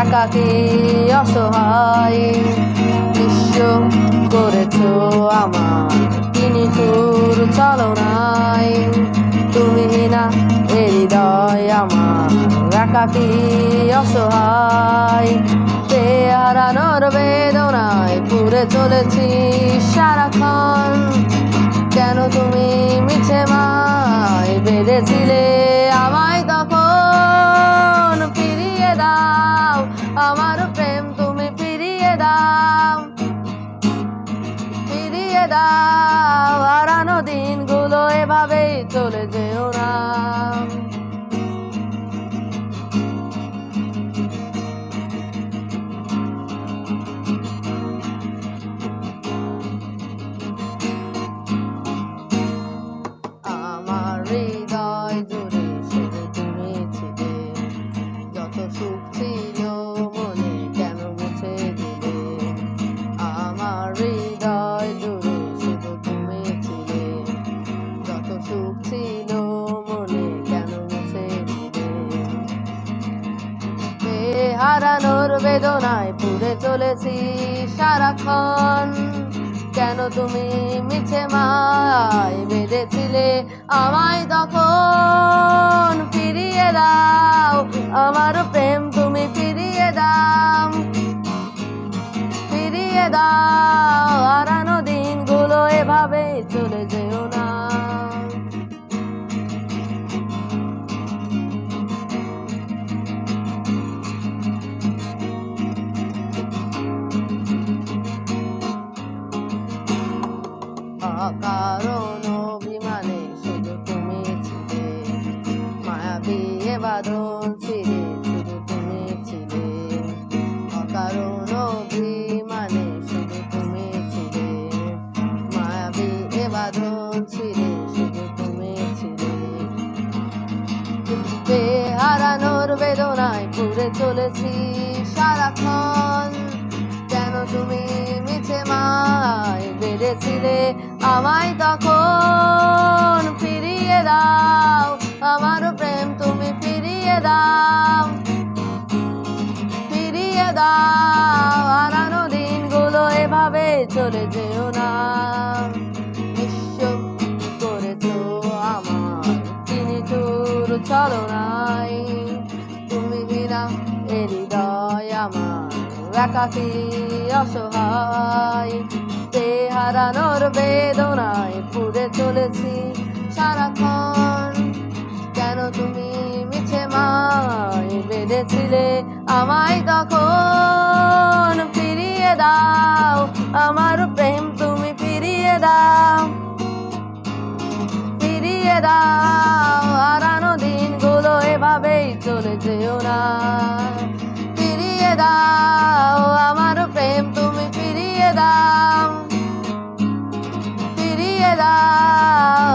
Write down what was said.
একাকী অসহায় নিঃস্ব করেছো আমার নিঠুর চলনায়। তুমি না এ হৃদয় আমার একাকী অসহায়, হারানোর বেদনায় পুড়ে চলেছি সারাক্ষণ। কেন তুমি মিছে মায় বেঁধেছিলে আমায় তখন? ফিরিয়ে দাও আমার প্রেম, তুমি ফিরিয়ে দাও, ফিরিয়ে দাও। হারানো দিনগুলো এভাবেই চলে যেও না। আমার হৃদয় জুড়ে শুধু তুমি ছিলে, যত সুখ ছিল মনে কেন মুছে দিলে? আমার হৃদয় জুড়ে শুধু তুমি ছিলে, যত সুখ ছিল মনে কেন মুছে দিলে? হারানোর বেদনায় পুড়ে চলেছি সারাক্ষণ। কেন তুমি মিছে মায় বেঁধেছিলে আমায় তখন? ফিরিয়ে দাও আমার প্রেম, তুমি ফিরিয়ে দাও, ফিরিয়ে দাও। হারানো দিনগুলো এভাবে চলে যেও না। অকারণ অভিমানে শুধু তুমি ছিলে, মায়াবী এ বাঁধন ছিঁড়ে শুধু তুমি ছিলে। অকারণ অভিমানে শুধু তুমি ছিলে, মায়াবী এ বাঁধন ছিঁড়ে শুধু তুমি ছিলে। হারানোর বেদনায় পুড়ে চলেছি সারাক্ষণ। কেন তুমি মিছে মায় বেঁধেছিলে আমায় তখন? ফিরিয়ে দাও আমার প্রেম, তুমি ফিরিয়ে দাও, ফিরিয়ে দাও। হারানো দিনগুলো এভাবে চলে যেও না। নিঃস্ব করেছো আমার নিঠুর ছলনায়। তুমি বিনা এ হৃদয় আমার একাকী অসহায়, হারানোর বেদনায় পুড়ে চলেছি সারাক্ষণ। কেন তুমি মিছে মায় বেঁধেছিলে আমায় তখন? ফিরিয়ে দাও আমার প্রেম, তুমি ফিরিয়ে দাও, ফিরিয়ে দাও। হারানো দিনগুলো এভাবেই চলে যেও না। ফিরিয়ে দাও আমার প্রেম, তুমি ফিরিয়ে দাও, ফিরিয়ে দাও।